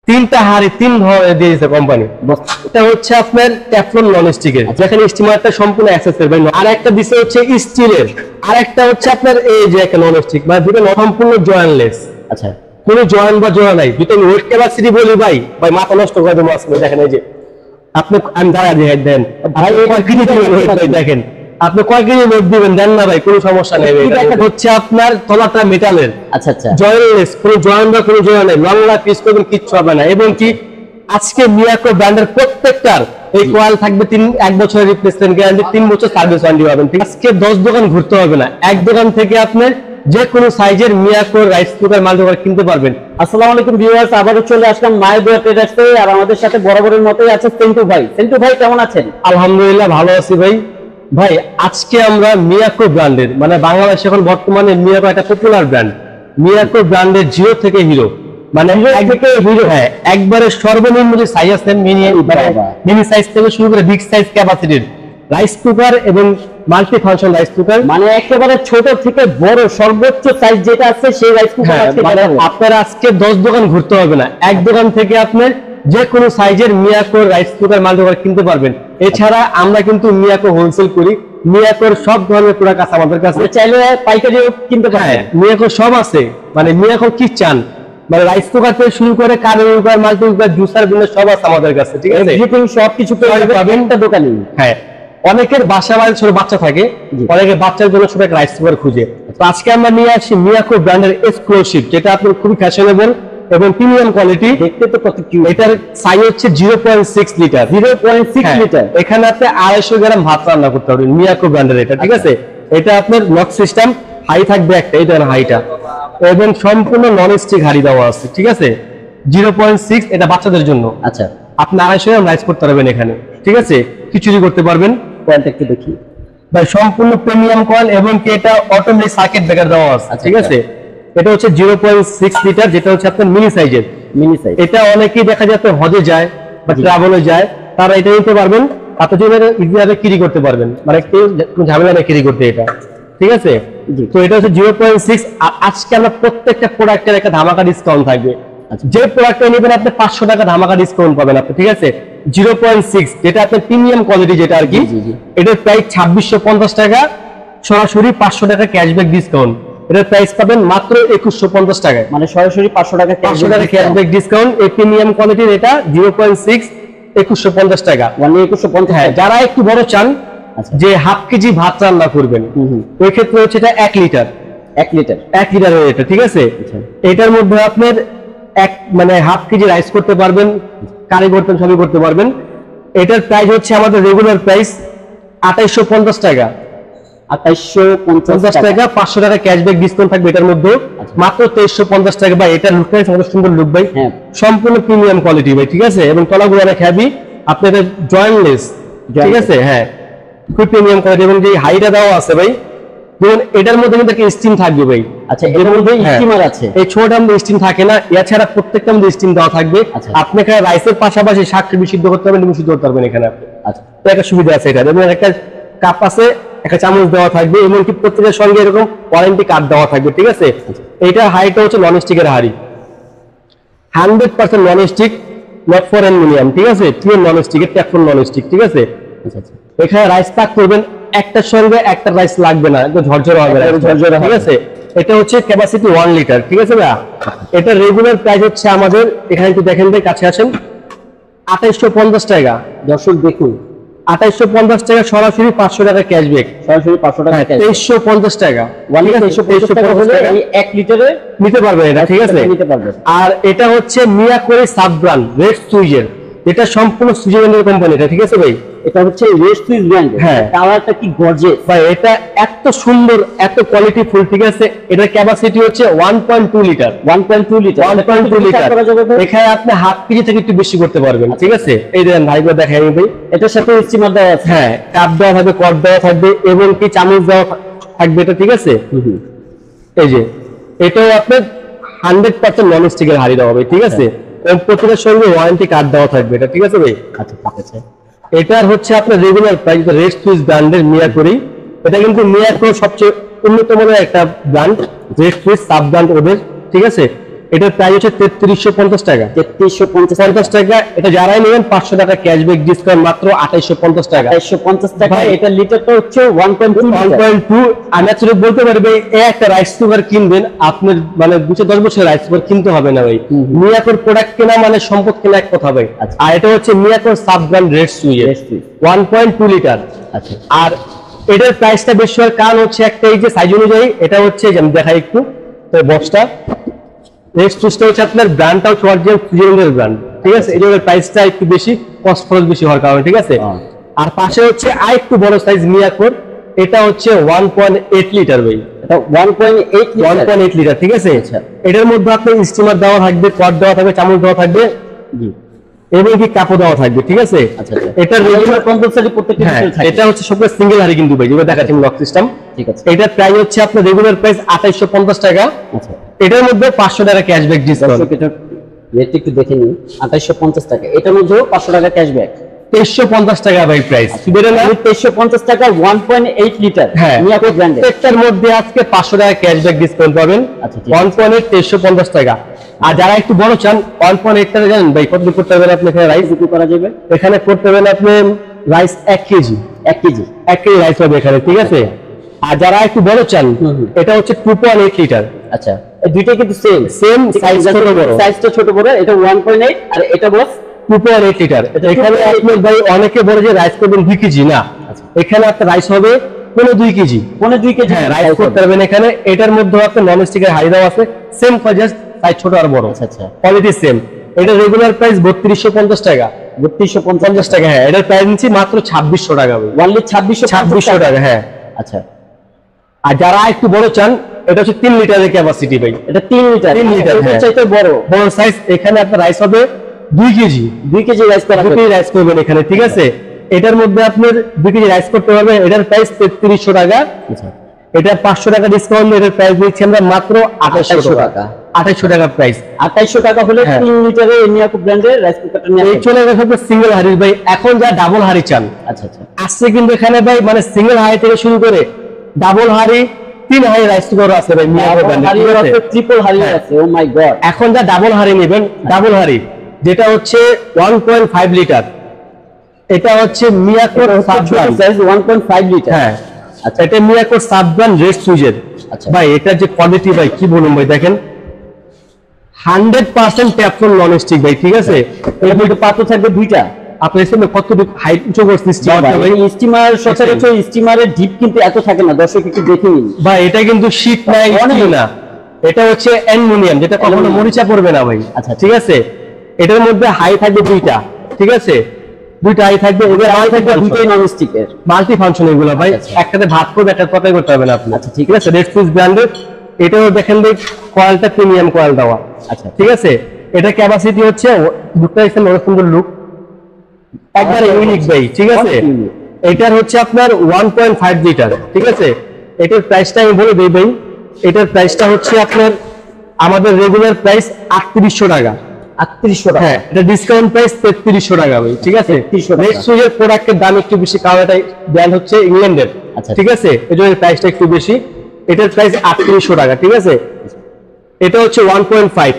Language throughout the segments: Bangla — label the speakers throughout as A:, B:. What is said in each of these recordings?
A: তিনটা হাড়ি তিন ধরনের দিয়েছে কোম্পানি। এটা হচ্ছে আপনার টেফলন নন স্টিকের, যেখানে স্টিমারটা সম্পূর্ণ অ্যাক্সেসের ভাই। আর একটা দিছে হচ্ছে স্টিলের, আর একটা হচ্ছে আপনার এই যে একটা নন স্টিক, মানে দুটো সম্পূর্ণ জয়েন্টলেস।
B: আচ্ছা,
A: কোনো জয়েন্ট বা জোড়া নাই। যদি আমি ওয়েট ক্যাপাসিটি বলি ভাই মাথা নষ্ট করে দেবো আজকে। দেখেন এই যে আপনি, আমি দাঁড়া দিয়ে দেন ভাই, দেখেন আপনি কয় কেজি লোড দিবেন দেন না ভাই, কোনো সমস্যা নেই। হচ্ছে আপনার তলাটা মেটালের।
B: আচ্ছা আচ্ছা,
A: জয়েন্টলেস, কোনো জয়েন্ট বা কোনো জোড়া নেই। লং লাইফ পিস করবেন কিচ্ছু হবে না। এবং কি আজকে মিয়াকো ব্র্যান্ডের প্রত্যেকটার এই কয়েল থাকবে 1 বছরের রিপ্লেসমেন্ট গ্যারান্টি, 3 বছর সার্ভিস ওয়ারেন্টি পাবেন। আজকে 10 দোকান ঘুরতে হবে না, এক দোকান থেকে আপনি যে কোনো সাইজের মিয়াকো রাইস কুকার মাল্টিকুকার কিনতে পারবেন।
B: আসসালামু আলাইকুম ভিউয়ার্স, আবারও চলে আসলাম মাইদুয়া ট্রেডার্সে। আর আমাদের সাথে বরাবরের মতোই আছে সেন্টু ভাই। সেন্টু ভাই কেমন আছেন?
A: আলহামদুলিল্লাহ ভালো আছি ভাই। ভাই আজকে আমরা মিয়াকো ব্র্যান্ডের, মানে বাংলাদেশে এখন বর্তমানে মিয়াকো একটা পপুলার ব্র্যান্ড। মিয়াকো ব্র্যান্ডের জিরো থেকে হিরো, মানে হিরো, হ্যাঁ একবারে সর্বনিম্ন যে সাইজ আছে মিনি সাইজ থেকে শুরু করে বিগ সাইজ ক্যাপাসিটির রাইস কুকার এবং মাল্টি ফাংশন রাইস কুকার,
B: মানে একেবারে ছোট থেকে বড় সর্বোচ্চ সাইজ যেটা আছে সেই রাইস কুকার।
A: আপনার আজকে 10 দোকান ঘুরতে হবে না, এক দোকান থেকে আপনার যে কোনো সাইজের মিয়াকো রাইস কুকার মাল্টিকুকার কিনতে পারবেন। এছাড়া আমরা কিন্তু মিয়াকো হোলসেল করি। মিয়াকোর সব ধরনের প্রোডাক্ট আছে আমাদের কাছে,
B: চাইলে পাইকারিও কিনতে পারেন।
A: মিয়াকো সব আছে, মানে মিয়াকো কি চান, মানে রাইস কুকার থেকে শুরু করে current cooker, multi cooker, juicer বিন্যাস সব আছে আমাদের কাছে। ঠিক আছে,
B: এভরিথিং সবকিছু পাবেন একটা দোকানে।
A: হ্যাঁ, অনেকের বাসা বাড়ির ছোট বাচ্চা থাকে, অনেকের বাচ্চার জন্য ছোট একটা রাইস কুকার খুঁজে। তো আজকে আমরা নিয়ে আসি মিয়াকো ব্র্যান্ডের এক্সক্লুসিভ, যেটা আপনার খুবই ফ্যাশনেবল এবং প্রিমিয়াম কোয়ালিটি।
B: দেখতে তো কত কিউট।
A: এটার সাইজ হচ্ছে 0.6 লিটার।
B: 0.6 লিটার।
A: এখানে আপনি 250 গ্রাম ভাত রান্না করতে পারবেন মিয়াকো ব্র্যান্ডের এটা। ঠিক আছে, এটা আপনার লক সিস্টেম, হাই থাকবে একটা, এই দেখেন হাইটা, এবং সম্পূর্ণ নন স্টিক হাঁড়ি দেওয়া আছে। ঠিক আছে, 0.6, এটা বাচ্চাদের জন্য।
B: আচ্ছা,
A: আপনি 250 গ্রাম রাইস করতে পারবেন এখানে। ঠিক আছে, খিচুড়ি করতে পারবেন।
B: কয়েলটা একটু দেখি
A: ভাই, সম্পূর্ণ প্রিমিয়াম কয়েল এবং কি এটা অটোমেটিক সার্কিট ব্রেকার দেওয়া আছে। ঠিক আছে, এটা হচ্ছে 0.6 লিটার, যেটা হচ্ছে আপনার মিনি সাইজের।
B: মিনি সাইজ,
A: এটা অনেকেই দেখা যাচ্ছে হজে যায় বা ট্রাভেলে যায়, তারা এটা নিতে পারবেন। আপনি ইজিভাবে ক্যারি করতে পারবেন, মানে কেউ ঝামেলা নেই ক্যারি করতে এটা। ঠিক আছে, তো এটা হচ্ছে 0.6। আজকে আমরা প্রত্যেকটা প্রোডাক্টের একটা ধামাকা ডিসকাউন্ট থাকবে। যে প্রোডাক্টটা নেবেন আপনি 500 টাকা ধামাকা ডিসকাউন্ট পাবেন আপনি। ঠিক আছে, 0.6 যেটা আপনার প্রিমিয়াম কোয়ালিটি, যেটা আর কি, এটার প্রাইস 2650 টাকা, সরাসরি 500 টাকা ক্যাশব্যাক ডিসকাউন্ট। এটার প্রাইস পাবেন মাত্র 2150 টাকায়,
B: মানে সরাসরি 500 টাকা
A: ক্যাশব্যাক ডিসকাউন্ট। এই প্রিমিয়াম কোয়ালিটির এটা 0.6 2150 টাকা,
B: মানে 2150।
A: হ্যাঁ, যারা একটু বড় চান যে হাফ কেজি ভাত রান্না করবেন, ওই ক্ষেত্রে হচ্ছে এটা 1 লিটার।
B: 1 লিটার,
A: 1 লিটারের এটা। ঠিক আছে, এটার মধ্যে আপনার মানে হাফ কেজি রাইস করতে পারবেন, কারি করতেন, সবই করতে পারবেন। এটার প্রাইস হচ্ছে আমাদের রেগুলার প্রাইস 2850 টাকা। 2850 টাকা, 500 টাকা ক্যাশব্যাক ডিসকাউন্ট থাকবে এটার মধ্যে, মাত্র 2350 টাকা। ভাই এটা লুকটা অনেক সুন্দর লুক ভাই, সম্পূর্ণ প্রিমিয়াম কোয়ালিটি ভাই। ঠিক আছে, এবং তলাগুলো অনেক হেভি, আপনার জয়েন্টলেস। ঠিক আছে, হ্যাঁ খুব প্রিমিয়াম কোয়ালিটি। এবং যে হাইটা দেওয়া আছে ভাই, যেমন এটার মধ্যে কিন্তু একটা স্টিম থাকবে ভাই।
B: আচ্ছা, এর মধ্যে স্টিমার আছে।
A: এই ছোটটার মধ্যে স্টিম থাকে না, এছাড়া প্রত্যেকটা মধ্যে স্টিম দেওয়া থাকবে। আপনি এখানে রাইসের পাশাপাশি শাক বিশুদ্ধ করতে পারবেন, বিশুদ্ধ করতে পারবেন এখানে আপনি। আচ্ছা, তো একটা সুবিধা আছে এটা। যেমন একটা কাপ আছে, একটা চামচ দেওয়া থাকবে, এমনকি প্রত্যেকের সঙ্গে এরকম ওয়ারেন্টি কার্ড দেওয়া থাকবে। ঠিক আছে, এটা হাইটা হচ্ছে নন স্টিকের হাঁড়ি, 100% non stick, not for aluminium. ঠিক আছে, পিওর নন স্টিকের, টেফলন নন স্টিক। ঠিক আছে, এখানে রাইস পাক করবেন, একটার সঙ্গে একটা রাইস লাগবে না, একদম ঝরঝরা হবে না, ঝরঝরা। ঠিক আছে, এটা হচ্ছে ক্যাপাসিটি 1 লিটার। ঠিক আছে ভাই, এটা রেগুলার প্রাইস হচ্ছে আমাদের এখানে, একটু দেখেন ভাই, কাছে আসেন, 2850 টাকা। দর্শক দেখুন, 2850 টাকা, সরাসরি 500 টাকা ক্যাশব্যাক, সরাসরি 500 টাকা, 2350 টাকা। 2350 টাকা হলে 1 লিটারে নিতে পারবেন এটা। ঠিক আছে, নিতে পারবেন। আর এটা হচ্ছে মিয়াকোর সাব ব্র্যান্ড রেড সুইজের, এটা সম্পূর্ণ সুইজারল্যান্ডের কোম্পানি এটা। ঠিক আছে ভাই, এটা হচ্ছে রেড সুইজ ব্র্যান্ড। হ্যাঁ, কালারটা কি গর্জিয়াস ভাই, এটা এত সুন্দর, এত কোয়ালিটি ফুল। ঠিক আছে, এটার ক্যাপাসিটি হচ্ছে 1.2 লিটার। 1.2 litre, 1.2 litre. এখানে আপনি হাফ কেজি থেকে একটু বেশি করতে পারবেন। ঠিক আছে, এই দেখেন ভাইগুলো দেখাই ভাই, এটার সাথে স্টিমার দেওয়া আছে। হ্যাঁ, কাপ দেওয়া থাকবে, কট দেওয়া থাকবে, এবং কি চামচ দেওয়া থাকবে এটা। ঠিক আছে, এই যে এটাও আপনার 100% নন স্টিকের হাঁড়ি দেওয়া হবে। ঠিক আছে, এবং প্রত্যেকের সঙ্গে ওয়ারেন্টি কার্ড দেওয়া থাকবে এটা। ঠিক আছে ভাই, আচ্ছা ঠিক আছে। এটার হচ্ছে আপনার রেগুলার প্রাইস রেড সুইজ ব্র্যান্ডের মিয়াকোরি। এটা কিন্তু মিয়াকোর সবচেয়ে উন্নত মানের একটা ব্র্যান্ড, রেড সুইজ সাব ব্র্যান্ড ওদের। ঠিক আছে, এটার প্রাইস হচ্ছে 3350 টাকা।
B: 3350
A: টাকা। এটা যারাই নেবেন 500 টাকা ক্যাশব্যাক ডিসকাউন্ট মাত্র 2850 টাকা।
B: 2850 টাকা। এটা লিটারটা হচ্ছে 1.2।
A: আমি আসলে বলতে পারবে এই একটা রাইস কুকার কিনবেন আপনার মানে 2-10 বছর রাইস কুকার কিনতে হবে না ভাই। মিয়াকোর প্রোডাক্ট কেনা মানে সম্পদ কেনা এক কথা ভাই। আর এটা হচ্ছে মিয়াকোর sub brand red switch 1.2 litre.
B: আচ্ছা।
A: আর এটার প্রাইসটা বেশি হওয়ার কারণ হচ্ছে একটা এই যে সাইজ অনুযায়ী এটা হচ্ছে যে আমি দেখাই একটু বক্সটা। নেক্সট সুইচটা হচ্ছে আপনার ব্র্যান্ডটা হচ্ছে অরিজিনাল সুইজারল্যান্ডের ব্র্যান্ড, ঠিক আছে। এই জন্য প্রাইসটা একটু বেশি, কস্ট খরচ বেশি হওয়ার কারণে, ঠিক আছে। আর পাশে হচ্ছে আর একটু বড় সাইজ মিয়াকোর, এটা হচ্ছে 1.8 লিটার ভাই।
B: এটা 1.8
A: লিটার, ঠিক আছে। এটার মধ্যে আপনার স্টিমার দেওয়া থাকবে, পট দেওয়া থাকবে, চামচ দেওয়া থাকবে,
B: জি,
A: এবং কি কাপও দেওয়া থাকবে, ঠিক আছে।
B: আচ্ছা।
A: এটা রেগুলার
B: কম্পালসরি প্রত্যেকটা থাকে।
A: এটা হচ্ছে সবগুলো সিঙ্গেল হাড়ি কিন্তু ভাই, যেটা দেখাচ্ছি লক সিস্টেম,
B: ঠিক আছে।
A: এটার প্রাইস হচ্ছে আপনার রেগুলার প্রাইস 2850 টাকা।
B: আচ্ছা।
A: এটার মধ্যে 500 টাকা ক্যাশব্যাক ডিসকাউন্ট।
B: রেট একটু দেখে নিন, 2850 টাকা। এটার মধ্যেও 500 টাকা ক্যাশব্যাক।
A: 2350 টাকা ভাই প্রাইস। বেরো না
B: 2350 টাকা 1.8 লিটার মিয়াকো ব্র্যান্ডের।
A: প্রত্যেকটার মধ্যে আজকে 500 টাকা ক্যাশব্যাক ডিসকাউন্ট পাবেন।
B: আচ্ছা,
A: 1.8 2350 টাকা। আর যারা একটু বড় চান 1.8 টাকা জানেন ভাই কত করতে পারবেন আপনি? এখানে রাইস
B: বিক্রি করা যাবে,
A: এখানে করতে পারবেন আপনি রাইস 1 কেজি 1 কেজি রাইস হবে এখানে, ঠিক আছে। আর যারা একটু বড় চান এটা হচ্ছে 2.8 লিটার।
B: আচ্ছা, এই দুইটা কিন্তু সেম
A: সাইজ, ছোট বড়,
B: সাইজটা ছোট বড়। এটা 1.8 আর এটা বস
A: 2.8 লিটার। এখানে আপনি ভাই অনেকে বলে যে রাইস করবেন 2 কেজি না, এখানে আপনার রাইস হবে 2 কেজি।
B: 2 কেজি
A: রাইস করতে পারবেন এখানে। এটার মধ্যে আপনার নন স্টিকের হাঁড়ি দেওয়া আছে, সেম জাস্ট সাইজ ছোট আর বড়।
B: আচ্ছা,
A: কোয়ালিটি সেম। এটা রেগুলার প্রাইস 3250 টাকা।
B: 3250
A: টাকা, হ্যাঁ। এটার প্রাইস নিচ্ছি মাত্র 2600 টাকা ভাই।
B: অনলি 2600
A: টাকা, হ্যাঁ।
B: আচ্ছা।
A: আর যারা একটু বড় চান এটা হচ্ছে 3 লিটারের ক্যাপাসিটি ভাই।
B: এটা 3 লিটার,
A: হ্যাঁ।
B: চাইতে বড়
A: সাইজ। এখানে আপনার রাইস হবে 2 কেজি।
B: 2 কেজি রাইস করা যাবে,
A: রাইস করবেন এখানে, ঠিক আছে। এটার মধ্যে আপনার 2 কেজি রাইস করতে পারবেন। এটার প্রাইস 3300 টাকা।
B: আচ্ছা।
A: এটা 500 টাকা ডিসকাউন্ট। এটার প্রাইস দিচ্ছি আমরা মাত্র 2800 টাকা। 2800 টাকা প্রাইস।
B: 2800 টাকা হলে 3 লিটারের মিয়াকো ব্র্যান্ডের রাইস কুকারটা নিয়ে
A: এই চলে গেছে সিঙ্গেল হাড়ি ভাই। এখন যা ডাবল হাড়ি চান,
B: আচ্ছা
A: আসছে কিন্তু এখানে ভাই মানে সিঙ্গেল হাড়ি থেকে শুরু করে ডাবল হাড়ি, 3 হাড়ি রাইস কুকার আছে ভাই মিয়াকো ব্র্যান্ডের,
B: ট্রিপল হাড়ি আছে। ও মাই গড।
A: এখন যা ডাবল হাড়ি নেবেন, ডাবল হাড়ি যেটা হচ্ছে 1.5 লিটার, এটা হচ্ছে মিয়াকোর সাব ব্র্যান্ড
B: সাইজ 1.5 লিটার।
A: হ্যাঁ, আচ্ছা। এটা মিয়াকোর সাব ব্র্যান্ড রেড সুইজের।
B: আচ্ছা
A: ভাই এটা যে কোয়ালিটি ভাই কি বলুন ভাই, দেখেন 100% ট্যাফলন নন স্টিক ভাই, ঠিক আছে।
B: এর মধ্যে পাত্র থাকবে দুইটা।
A: আপনার এসে কত হাইট উঁচু করছে
B: স্টিমার, সচরাচর স্টিমারের ডিপ কিন্তু এত থাকে না, দর্শক একটু দেখে নিন
A: ভাই। এটা কিন্তু শীট নাই না, এটা হচ্ছে অ্যালুমিনিয়াম, যেটা কখনো মরিচা পড়বে না ভাই।
B: আচ্ছা,
A: ঠিক আছে। এটার মধ্যে হাই থাকবে 2টা, ঠিক আছে। 2টা হাই থাকবে, এগুলো হাই থাকবে
B: দুটোই নন স্টিকের,
A: মাল্টি ফাংশন এগুলো ভাই। একটাতে ভাত করবে, একটা তরকারি করতে হবে না আপনি।
B: আচ্ছা, ঠিক
A: আছে। রেড সুইচ ব্র্যান্ডের। এটাও দেখেন ভাই কয়েলটা প্রিমিয়াম কয়েল দেওয়া।
B: আচ্ছা,
A: ঠিক আছে। এটা ক্যাপাসিটি হচ্ছে লুকটা দেখছেন অনেক সুন্দর লুক, একবারে ইউনিক ভাই, ঠিক আছে। এটার হচ্ছে আপনার 1.5 লিটার, ঠিক আছে। এটার প্রাইসটা আমি বলে দিই ভাই। এটার প্রাইসটা হচ্ছে আপনার আমাদের রেগুলার প্রাইস 3800 টাকা।
B: 3800 টাকা,
A: হ্যাঁ। এটা ডিসকাউন্ট প্রাইস 3300 টাকা ভাই, ঠিক আছে। নেক্সট সুইজের প্রোডাক্টের দাম একটু বেশি, কারণ এটা ব্র্যান্ড হচ্ছে ইংল্যান্ডের, ঠিক আছে। এজন্য প্রাইসটা একটু বেশি। এটার প্রাইস 3800 টাকা, ঠিক আছে। এটা হচ্ছে 1.5।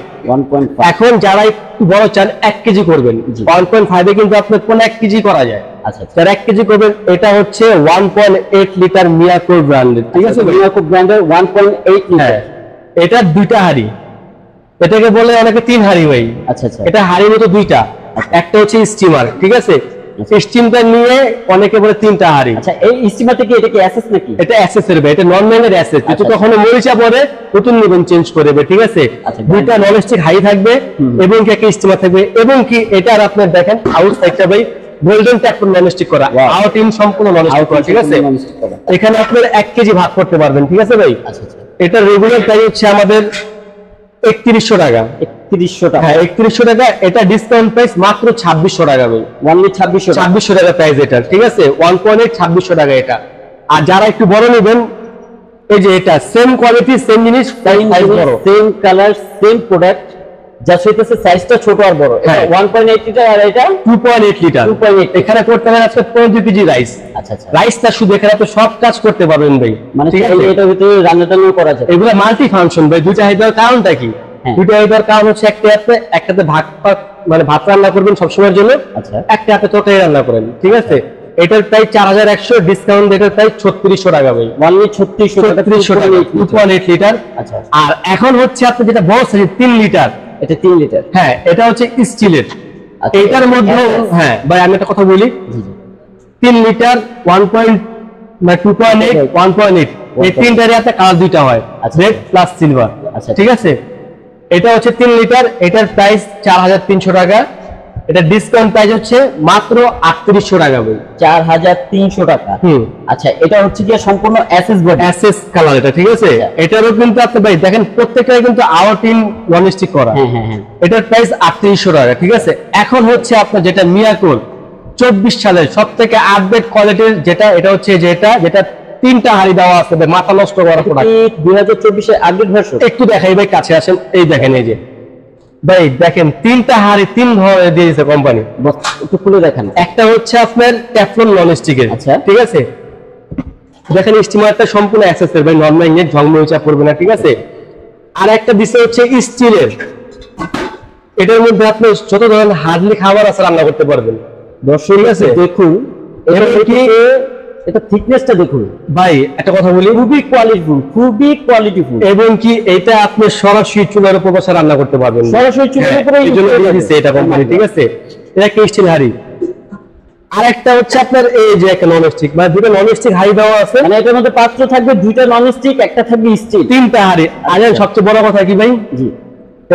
A: এখন যারা একটু বড় চান 1 কেজি করবেন, 1.5 এ কিন্তু আপনার কোন 1 কেজি করা যায়।
B: আচ্ছা,
A: যারা 1 কেজি করবেন, এটা হচ্ছে 1.8 লিটার মিয়াকো ব্র্যান্ডের, ঠিক আছে।
B: মিয়াকো ব্র্যান্ডের 1.8 লিটার।
A: এটা 2টা হাড়ি, এটাকে বলে অনেকে 3 হাড়ি ভাই।
B: আচ্ছা,
A: এটা হাড়ির মতো 2টা, একটা হচ্ছে স্টিমার, ঠিক আছে। স্টিমটা নিয়ে অনেকে বলে 3টা হাড়ি।
B: আচ্ছা, এই স্টিমারটা কি, এটা কি এসএস নাকি?
A: এটা এসএস এর ভাই, এটা নরমালের এসএস। কিন্তু কখনো মরিচা পড়ে নতুন নেবেন চেঞ্জ করবে, ঠিক আছে। 2টা ননস্টিক হাই থাকবে এবং কি একটা স্টিমার থাকবে, এবং কি এটার আপনার দেখেন আউট সাইডটা ভাই গোল্ডেন ট্যাপন ননস্টিক করা, আউট ইন সম্পূর্ণ ননস্টিক করা, ঠিক আছে। এখানে আপনার 1 কেজি ভাগ করতে পারবেন, ঠিক আছে ভাই।
B: আচ্ছা,
A: এটা রেগুলার প্রাইস হচ্ছে আমাদের 3100 টাকা।
B: 3100 টাকা,
A: হ্যাঁ 3100 টাকা। এটা ডিসকাউন্ট প্রাইস মাত্র 2600 টাকা ভাই।
B: অনলি 2600
A: টাকা প্রাইস এটা, ঠিক আছে। 1.8 2600 টাকা এটা। আর যারা একটু বড় নেবেন, এই যে এটা সেম কোয়ালিটি, সেম জিনিস, সাইজ বড়,
B: same colour, same product, just হইতেছে সাইজটা ছোট আর বড়। এটা 1.8 লিটার আর এটা
A: 2.8 লিটার। এখানে করতে পারেন আজকে 15 কেজি রাইস।
B: আচ্ছা,
A: রাইসটা শুধু এখানে তো সব কাজ করতে পারবেন ভাই,
B: মানে এটার ভিতরে রান্না টান্না করা যায়।
A: এগুলো মাল্টি ফাংশন ভাই। 2টা হাই দেওয়ার কারণটা কি, দুইটা দেওয়ার কারণ হচ্ছে একটাতে মানে ভাত রান্না করবেন সবসময়ের জন্য,
B: আচ্ছা,
A: একটা হাতে তরকারি রান্না করেন, ঠিক আছে। এটার প্রাইস 4100, ডিসকাউন্ট এটার প্রাইস 3600 টাকা ভাই,
B: অনলি 3600 টাকা,
A: 2.8 লিটার।
B: আচ্ছা,
A: আর এখন হচ্ছে আপনি যেটা বড় সাইজ 3 লিটার,
B: এটা 3 লিটার,
A: হ্যাঁ এটা হচ্ছে স্টিলের।
B: আচ্ছা,
A: এটার মধ্যে হ্যাঁ ভাই আমি একটা কথা বলি,
B: জি জি,
A: 3 লিটার 2.8 1.8 এই তিনটারই আপনার কালার দুইটা হয়, রেড প্লাস সিলভার,
B: আচ্ছা,
A: ঠিক আছে। এটা হচ্ছে 3 লিটার, এটার প্রাইস 4300 টাকা, এটা ডিসকাউন্ট প্রাইস হচ্ছে মাত্র 3800 টাকা ভাই,
B: 4300 টাকা। আচ্ছা, এটা হচ্ছে কি সম্পূর্ণ এসএস বডি,
A: এসএস কালার এটা, ঠিক আছে। এটারও কিন্তু আপনি ভাই দেখেন প্রত্যেকটাই কিন্তু আউটইন নন স্টিক করা,
B: হ্যাঁ,
A: এটার প্রাইস 3800 টাকা, ঠিক আছে। এখন হচ্ছে আপনার যেটা মিয়াকোর 24 সালের সবথেকে আপডেট কোয়ালিটির যেটা, এটা হচ্ছে যেটা 3টা হাড়ি দেওয়া আছে ভাই, মাথা নষ্ট করা প্রোডাক্ট,
B: 2024 এর আপডেট ভার্সন।
A: একটু দেখাই ভাই, কাছে আসেন, এই দেখেন, এই যে ভাই দেখেন 3টা হাড়ি 3 ধরনের দিয়েছে কোম্পানি,
B: একটু খুলে দেখেন।
A: একটা হচ্ছে আপনার টেফলন নন স্টিকের,
B: আচ্ছা,
A: ঠিক আছে। দেখেন স্টিমারটা সম্পূর্ণ অ্যাক্সেসের ভাই, নরমাল ইঞ্জিন ঝংমরিচা পড়বে না, ঠিক আছে। আর একটা দিছে হচ্ছে স্টিলের, এটার মধ্যে আপনি যত ধরনের হার্ডলি খাবার আছে রান্না করতে পারবেন।
B: দর্শক আছে দেখুন, এটা থিকনেসটা দেখুন
A: ভাই, একটা কথা বলি,
B: খুবই কোয়ালিটিফুল,
A: এবং কি এটা আপনি সরাসরি চুলার উপর বসে রান্না করতে পারবেন,
B: সরাসরি চুলার উপরে
A: দিয়েছে এটা কোম্পানি, ঠিক আছে। এটা একটা স্টিল হাড়ি। আর একটা হচ্ছে আপনার এই যে একটা নন স্টিক, মানে দুটো নন স্টিক হাড়ি দেওয়া আছে,
B: মানে এটার মধ্যে পাত্র থাকবে, দুইটা নন স্টিক, একটা থাকবে স্টিল,
A: 3টা হাড়ি। আর সবচেয়ে বড় কথা কি ভাই,
B: জি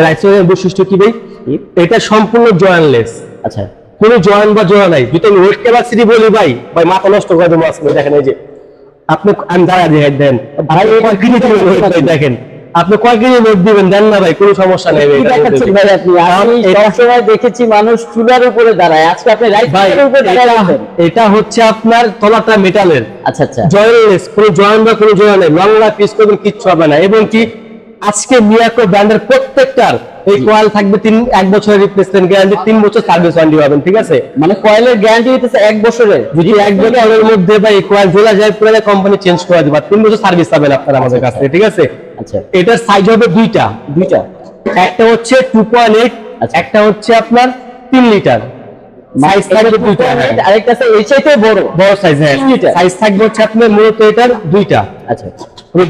A: রাইসের বৈশিষ্ট্য কি ভাই, এটা সম্পূর্ণ জয়েন্টলেস,
B: আচ্ছা,
A: কোনো জয়েন্ট বা জোড়া নাই। যদি আমি ওয়েট ক্যাপাসিটি বলি ভাই মাথা নষ্ট করে দেবো আজকে। দেখেন এই যে আপনি, আমি দাঁড়া দিয়ে দেন ভাই, দেখেন আপনি কয় কেজি লোড দিবেন দেন না ভাই, কোনো সমস্যা নেই ভাই।
B: ভাই আপনি, আমি সবসময় দেখেছি মানুষ চুলার উপরে দাঁড়ায়, আজকে আপনি রাইসের উপরে দাঁড়ায়।
A: এটা হচ্ছে আপনার তলাটা মেটালের,
B: আচ্ছা আচ্ছা,
A: জয়েন্টলেস, কোনো জয়েন্ট বা কোনো জোড়া নেই, লং লাইফ পিস করবেন কিচ্ছু হবে না। এবং কি আজকে মিয়াকো ব্র্যান্ডের প্রত্যেকটার এই কয়েল থাকবে 1 বছরের রিপ্লেসমেন্ট গ্যারান্টি, 3 বছর সার্ভিস ওয়ারেন্টি পাবেন, ঠিক আছে।
B: মানে কয়েলের গ্যারান্টি হইতেছে 1 বছরের,
A: যদি 1 বছরের মধ্যে ভাই কয়েল জ্বলা যায় পুরো কোম্পানি চেঞ্জ করে দিবা, 3 বছর সার্ভিস পাবেন আপনারা আমাদের কাছ থেকে, ঠিক আছে।
B: আচ্ছা,
A: এটার সাইজ হবে দুইটা, একটা হচ্ছে 2.8, একটা হচ্ছে আপনার 3 লিটার সাইজ থাকবে দুইটা,
B: আরেকটা আছে এই চাইতে বড়
A: সাইজ, হ্যাঁ সাইজ থাকবে হচ্ছে আপনার মূলত এটার দুইটা।
B: আচ্ছা,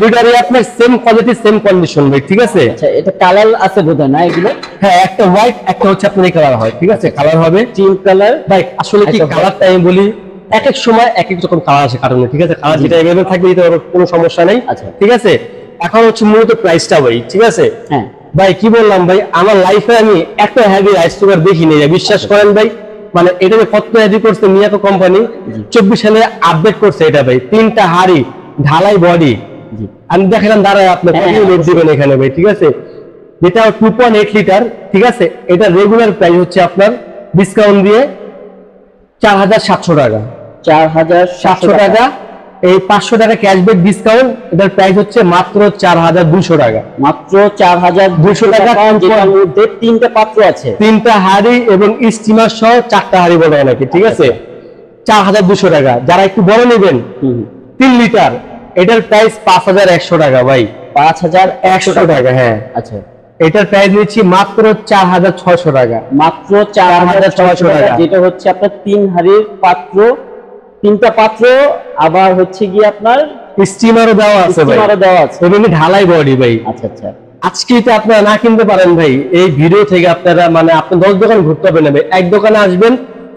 A: দুইটারই আপনার সেম কোয়ালিটি সেম কন্ডিশন ভাই, ঠিক আছে।
B: আচ্ছা, এটা কালার আছে বোধহয় না এগুলো,
A: হ্যাঁ একটা হোয়াইট, একটা হচ্ছে আপনার এই কালার হয়, ঠিক আছে। কালার হবে
B: টিন কালার
A: ভাই, আসলে কি কালারটা আমি বলি এক এক সময় এক এক রকম কালার আসে কার্টুনে, ঠিক আছে। কালার যেটা अवेलेबल থাকবে এটা কোনো সমস্যা নেই,
B: আচ্ছা,
A: ঠিক আছে। এখন হচ্ছে মূলত প্রাইসটা ভাই, ঠিক আছে।
B: হ্যাঁ
A: ভাই কি বললাম ভাই, আমার লাইফে আমি এত হেভি রাইস কুকার দেখিনি, বিশ্বাস করেন ভাই। মানে এটা যে কত হেভি করছে মিয়াকো কোম্পানি, 24 সালে আপডেট করছে এটা ভাই, 3টা হাড়ি ঢালাই বডি। আমি দেখালাম দাঁড়ায় আপনি কত লোড দিবেন এখানে ভাই, ঠিক আছে। যেটা 2.8 লিটার, ঠিক আছে। এটা রেগুলার প্রাইস হচ্ছে আপনার ডিসকাউন্ট দিয়ে 4700 টাকা,
B: 4700
A: টাকা। এই 500 টাকা ক্যাশব্যাক ডিসকাউন্ট, এটার প্রাইস হচ্ছে মাত্র 4200 টাকা,
B: মাত্র 4200 টাকা, যেটার মধ্যে 3টা পাত্র আছে,
A: 3টা হাড়ি এবং স্টিমার সহ 4টা হাড়ি বলে নাকি, ঠিক আছে। 4200 টাকা। যারা একটু বড় নেবেন 3 লিটার, এটার প্রাইস 5100 টাকা ভাই,
B: 5100
A: টাকা, হ্যাঁ।
B: আচ্ছা,
A: এটার প্রাইস নিচ্ছি মাত্র 4600 টাকা,
B: মাত্র 4600 টাকা, যেটা হচ্ছে আপনার 3 হাড়ির পাত্র, 3টা পাত্র, আবার হচ্ছে কি আপনার
A: স্টিমারও দেওয়া আছে ভাই,
B: স্টিমারও দেওয়া আছে,
A: এবং ঢালাই বডি ভাই।
B: আচ্ছা আচ্ছা,
A: আজকে এটা আপনারা না কিনতে পারেন ভাই, এই ভিডিও থেকে আপনারা মানে আপনি 10 দোকান ঘুরতে হবে না ভাই, এক দোকানে আসবেন,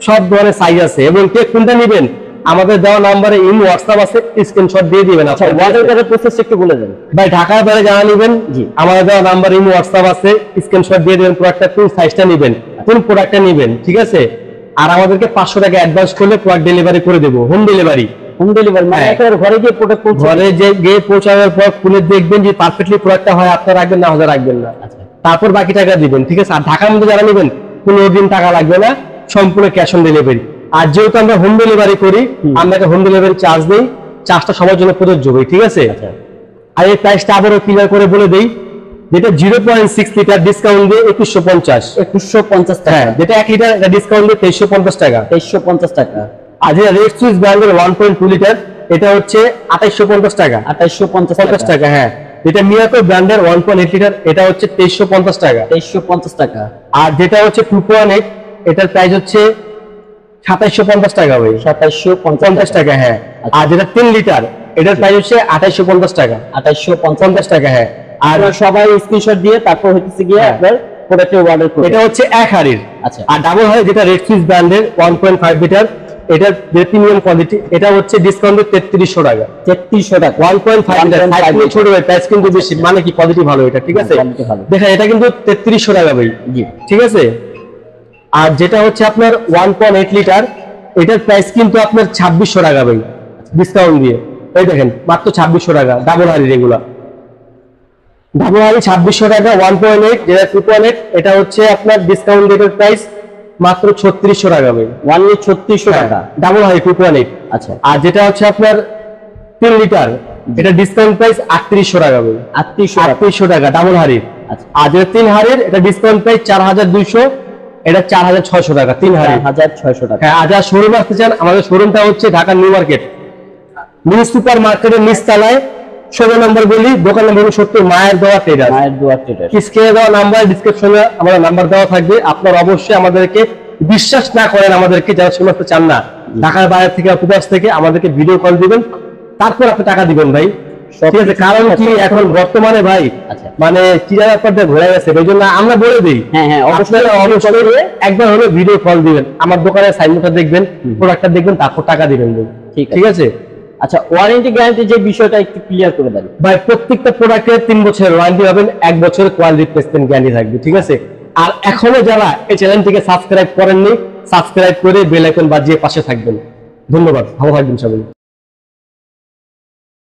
A: সব ধরনের সাইজ আছে। এবং কে কোনটা নেবেন আমাদের দেওয়া নম্বরে ইন হোয়াটসঅ্যাপ আছে, স্ক্রিনশট দিয়ে দিবেন।
B: আচ্ছা, অর্ডার করার প্রসেস একটু বলে দেন
A: ভাই। ঢাকার বাইরে যারা নেবেন, আমাদের দেওয়া নাম্বার ইন হোয়াটসঅ্যাপ আছে, স্ক্রিনশট দিয়ে দিবেন, প্রোডাক্টটা কোন সাইজটা নেবেন, কোন প্রোডাক্টটা নেবেন, ঠিক আছে। আর আমাদেরকে 500 টাকা অ্যাডভান্স করলে প্রোডাক্ট ডেলিভারি করে দেবো, হোম ডেলিভারি।
B: মানে একবার ঘরে গিয়ে প্রোডাক্ট
A: ঘরে গিয়ে পৌঁছানোর পর খুলে দেখবেন যে পারফেক্টলি প্রোডাক্টটা হয়, আপনার রাখবেন না হলে রাখবেন না, তারপর বাকি টাকা দিবেন, ঠিক আছে। আর ঢাকার মধ্যে যারা নেবেন 15 দিন টাকা লাগবে না, সম্পূর্ণ ক্যাশ অন ডেলিভারি। আর যেহেতু আমরা হোম ডেলিভারি করি, আমরা হোম ডেলিভারি চার্জ নেই, চার্জটা সবার জন্য প্রযোজ্য ভাই, ঠিক আছে। আর এই প্রাইসটা আবারও ক্লিয়ার করে বলে দেই, যেটা 0.6 লিটার ডিসকাউন্ট দিয়ে 2150 টাকা, হ্যাঁ। যেটা 1 লিটার ডিসকাউন্ট দিয়ে 2350 টাকা,
B: 2350 টাকা।
A: আর যেটা রেড সুইস ব্র্যান্ডের 1.2 লিটার, এটা হচ্ছে 2850 টাকা,
B: 2850
A: টাকা, হ্যাঁ। যেটা মিয়াকো ব্র্যান্ডের 1.8 লিটার এটা হচ্ছে 2350 টাকা।
B: 2350 টাকা।
A: আর যেটা হচ্ছে 2.8 এটার প্রাইস হচ্ছে 2750 টাকা ভাই।
B: 2750
A: টাকা, হ্যাঁ। আর যেটা 3 লিটার এটার প্রাইস হচ্ছে 2850 টাকা।
B: 2850
A: টাকা, হ্যাঁ।
B: আর সবাই স্ক্রিনশট দিয়ে তারপর হচ্ছে গিয়ে আপনার প্রোডাক্টের অর্ডার করবেন।
A: এটা হচ্ছে এক হাড়ির।
B: আচ্ছা।
A: আর ডাবল হাড়ি যেটা রেড সুইস ব্র্যান্ডের 1.5 লিটার এটার যে প্রিমিয়াম কোয়ালিটি এটা হচ্ছে ডিসকাউন্টে 3300 টাকা।
B: 3300 টাকা
A: 1.5 লিটার সাইজ ছোট ভাই, প্রাইস কিন্তু বেশি, মানে কি কোয়ালিটি ভালো এটা, ঠিক আছে। দেখেন এটা কিন্তু 3300 টাকা ভাই।
B: জি,
A: ঠিক আছে। আর যেটা হচ্ছে আপনার 1.8 লিটার এটার প্রাইস কিন্তু আপনার 2600 টাকা ভাই ডিসকাউন্ট দিয়ে। এই দেখেন মাত্র 2600 টাকা ডাবল হাড়ি রেগুলার। ডাবল হাড়ি 2600 টাকা। 1.8 যেটা 2.8 এটা হচ্ছে আপনার ডিসকাউন্ট রেটের প্রাইস মাত্র 3600 টাকা ভাই।
B: ওয়ানলি 3600 টাকা
A: ডাবল হাড়ি 2.8।
B: আচ্ছা।
A: আর যেটা হচ্ছে আপনার 3 লিটার এটা ডিসকাউন্ট প্রাইস 3800 টাকা ভাই। 3800 টাকা ডাবল হাড়ি।
B: আচ্ছা।
A: আর যেটা 3 হাড়ির এটা ডিসকাউন্ট প্রাইস 4200, এটা 4600 টাকা 3 হাড়ি।
B: 4600 টাকা।
A: হ্যাঁ। আর যারা শোরুম আসতে চান আমাদের শোরুমটা হচ্ছে Dhaka new market mini super মার্কেটের নিচতলায় 16 নম্বর গলি, দোকান নম্বর 70, মায়ের দোয়া ট্রেডার্স।
B: মায়ের দোয়া ট্রেডার্স।
A: স্ক্রিনে দেওয়া নাম্বার, ডিসক্রিপশনে আমাদের নাম্বার দেওয়া থাকবে। আপনারা অবশ্যই আমাদেরকে বিশ্বাস না করেন, আমাদেরকে যারা শোরুম আসতে চান না ঢাকার বাইরে থেকে প্রবাস থেকে আমাদেরকে ভিডিও কল দিবেন, তারপর আপনি টাকা দিবেন ভাই। ঠিক আছে। কারণ কি এখন বর্তমানে ভাই
B: আচ্ছা
A: মানে চিরার ব্যাপারটা ঘুরে গেছে, এই জন্য আমরা বলে দিই
B: হ্যাঁ হ্যাঁ
A: অবশ্যই একবার হলো ভিডিও কল দিবেন, আমার দোকানের সাইনবোর্ডটা দেখবেন, প্রোডাক্টটা দেখবেন, তারপর টাকা দিবেন ভাই। ঠিক আছে।
B: আচ্ছা, ওয়ারেন্টি গ্যারান্টি যে বিষয়টা একটু ক্লিয়ার করে দেন
A: ভাই। প্রত্যেকটা প্রোডাক্টের 3 বছরের ওয়ারেন্টি পাবেন, 1 বছরের কোয়ালিটি রিপ্লেসমেন্ট গ্যারান্টি থাকবে। ঠিক আছে। আর এখনো যারা এই চ্যানেলটিকে সাবস্ক্রাইব করেননি, সাবস্ক্রাইব করে বেল আইকন বাজিয়ে পাশে থাকবেন। ধন্যবাদ, ভালো থাকবেন সবাই।